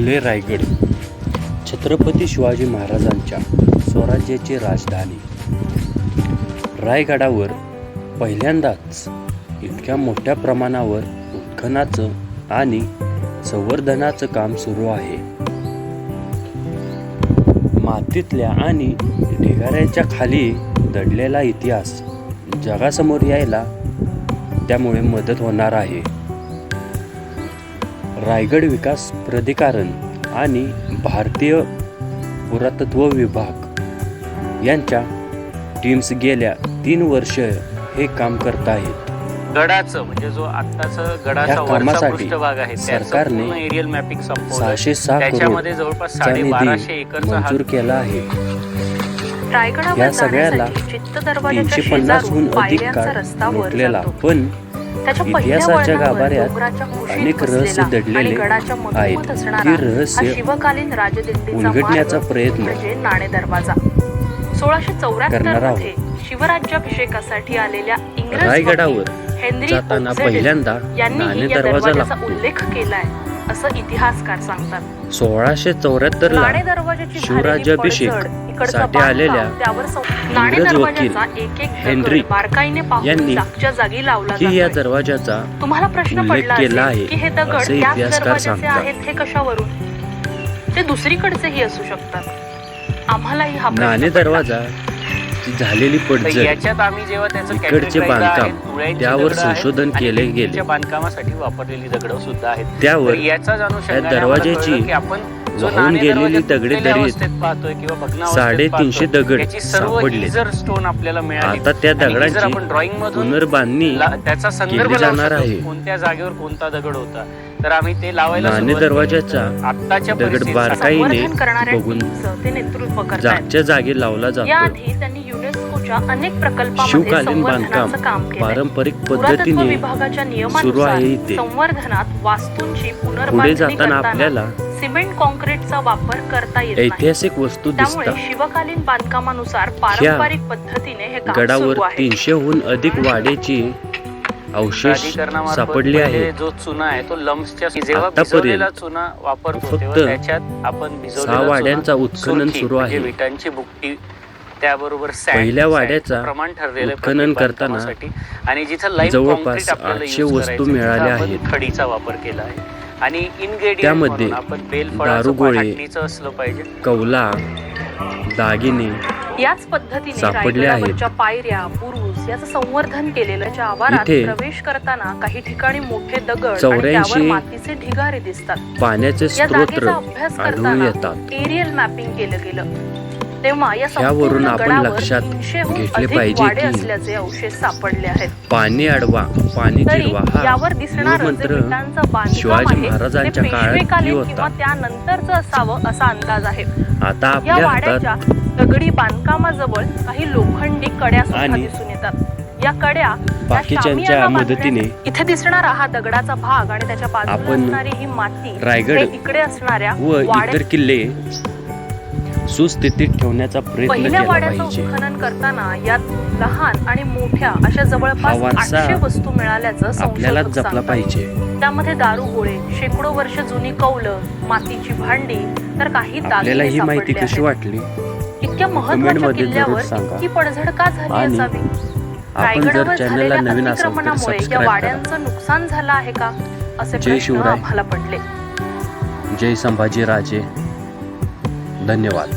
किल्ले रायगड छत्रपती शिवाजी महाराजांच्या स्वराज्याची राजधानी। रायगडावर पहिल्यांदाच इतक्या मोठ्या प्रमाणावर उत्खनाचं आणि संवर्धनाचं काम सुरू आहे। मातीतल्या आणि ढिगाऱ्याच्या खाली दडलेला इतिहास जगासमोर यायला त्यामुळे मदत होणार आहे। रायगड विकास प्राधिकरण आणि भारतीय पुरातत्व विभाग यांच्या टीम्स गेल्या 3 वर्ष हे काम करत आहेत। गडाचं म्हणजे जो आत्ताचा गडाचा वरचा पृष्ठभाग आहे सरकारने एरियल मॅपिंग संपवलं। 606 त्याच्यामध्ये जवळपास 1250 एकरचा मंजूर केला आहे। या सगळ्याला 350हून अधिक काळ लोटलेला पण इतिहासाच्या गाभाऱ्यात अनेक रहस्य दडलेले आहेत। ही रहस्य उलगडण्याचा प्रयत्न नाणे दरवाजा 1674 मध्ये शिवराज्याभिषेकासाठी आलेल्या इंग्रज रायगडावर हेनरी जाताना ओक्सेडल पहिल्यांदा यांनी नाणे या दरवाजा दरवाजाचा लागतो। उल्लेख केलाय असं इतिहासकार सांगतात। 1674 ला नाणे दरवाजाची शिवराज्याभिषेक झालेली पडझड, इकडचा साठी आलेल्या बांधकाम, त्यावर नाणे इंग्रज वकील दरवाजाचा एक हेनरी दगड बारकाईने पाहून यांनी जागच्या जागी लावला की या जातोय। दरवाजाचा तुम्हाला प्रश्न उल्लेख पडला केला असेल आहे की हे दगड असे त्याच इतिहासकार दरवाजाचे सांगतात। आहेत हे कशावरून? ते दुसरीकडचेही असू शकतात। आम्हालाही हा प्रश्न नाणे पडला। दरवाजा झालेली तर पडझड याच्यात आम्ही जेव्हा त्याचं इकडचे कॅटेगराइज बांधकाम आहे, तुळ्यांची त्यावर दगडं आहेत संशोधन आणि केले भिंतीच्या गेले। बांधकामासाठी वापरलेली दगडं सुद्धा आहेत। त्यावर तर याचाच अनुषंगाने त्या आम्हाला दरवाजाची कळलं की आपण जो वाहून नाणे गेलेली दरवाजा दगडी तुटलेल्या दरीत अवस्थेत पाहतोय किंवा भग्नावस्थेत 350 पाहतोय, दगड याची सर्व सापडले। ही जर स्टोन आपल्याला मिळाली आता त्या आणि ही जर दगडांची आपण ड्रॉइंग मधून पुनर्बांधणी त्याचा संदर्भ केली लावू जाणार शकतो, आहे। कोणत्या जागेवर कोणता दगड होता, तर आम्ही ते लावायला नाणे सुरुवात केली। दरवाजाचा आत्ताच्या दगड परिस्थितीत बारकाईने संवर्धन करणाऱ्या बघून टीमचं ते नेतृत्व करतायत। जागच्या जागी लावला जातो। याआधी त्यांनी युनेस्कोच्या अनेक प्रकल्पांमध्ये शिवकालीन संवर्धनाचं बांधकाम काम केलंय। पारंपरिक पुरातत्व पद्धतीने विभागाच्या सुरू नियमानुसार आहे इथे। संवर्धनात वास्तूंची पुढे पुनर्बांधणी जाताना करताना आपल्याला सिमेंट कॉन्क्रीटचा वापर करता येत नाही। ऐतिहासिक वस्तू त्यामुळे दिसतात। शिवकालीन बांधकामानुसार पारंपरिक पद्धतीने हे काम गडावर सुरू आहे। 300हून अधिक वाड्याची अवशेष प्राधिकरणामार्फत सापडले पहिले आहे। जो चुना आहे तो लम्सच्या जेव्हा आतापर्यंत भिजवलेला चुना वापरतो फक्त तेव्हा त्याच्यात आपण भिजवलेला 6 वाड्यांचा चुना, उत्खनन सुरखी सुरू आहे। म्हणजे विटांची बुकटी, त्याबरोबर sand, पहिल्या sand वाड्याचा प्रमाण ठरलेलं आहे उत्खनन प्रत्येक करताना बांधकामासाठी। आणि जिथं लाईम जवळपास कॉन्क्रीट आपल्याला 800 यूज वस्तू करायचं, मिळाल्या तिथं आपण आहेत। खडीचा वापर केला आहे। आणि इनग्रेडियंट त्यामध्ये म्हणून आपण बेलफळाचं दारुगोळे, फाटणीचं असलं पाहिजे। कौला, दागिने याच पद्धतीने सापडले आहेत। रायगडावरच्या पायऱ्या, बुरुज याचं संवर्धन केलेल्याच्या आवारात इथे प्रवेश करताना काही ठिकाणी मोठे दगड आणि 84 त्यावर मातीचे ढिगारे दिसतात। पाण्याचे या स्रोत जागेचा अभ्यास आढळून करताना येतात। एरियल मॅपिंग केलं गेलं तेव्हा या यावरून संपूर्ण आपण गडावर लक्षात 300हून घेतले अधिक पाहिजे वाडे की असल्याचे अवशेष सापडले आहेत। पाणी अडवा पाणी तरी जिरवा हा यावर दिसणारं जे मूळमंत्र विटांचं बांधकाम शिवाजी आहे ते महाराजांच्या काळात पेशवेकालीन होता। किंवा त्यानंतरचं असावं असा अंदाज आहे। आता या आपल्या वाड्याच्या हातात दगडी बांधकामाजवळ काही लोखंडी कड्या सुद्धा आणि दिसून येतात। या कड्या या बाकीच्यांच्या शामियाना मदतीने बांधण्यासाठी इथे दिसणारा हा दगडाचा भाग आणि त्याच्या बाजूला आपण असणारी ही माती रायगड हे इकडे असणाऱ्या व इतर वाड्यात किल्ले सुस्थितीत ठेवण्याचा प्रयत्न पहिल्या केला वाड्याचं पाहिजे। उत्खनन करताना यात लहान आणि मोठ्या अशा जवळपास हा वारसा 800 वस्तू मिळाल्याचं आपल्याला संशोधक जपला सांगतात। पाहिजे। त्यामध्ये दारुगोळे, शेकडो वर्ष जुनी कौलं, मातीची भांडी, तर काही आपल्याला दागिने ही माहिती सापडले कशी आहेत। वाटली इतक्या महत्त्वाच्या कमेंटमध्ये किल्ल्यावर जरूर सांगा। इतकी पडझड का झाली आणि असावी? आपण जर रायगडावर चॅनलला झालेल्या नवीन असाल तर अतिक्रमणामुळे या सबस्क्राईब करा। वाड्यांचं नुकसान झालं आहे का असे जय प्रश्न शिवराय। आम्हाला पडले। जय संभाजी राजे। धन्यवाद।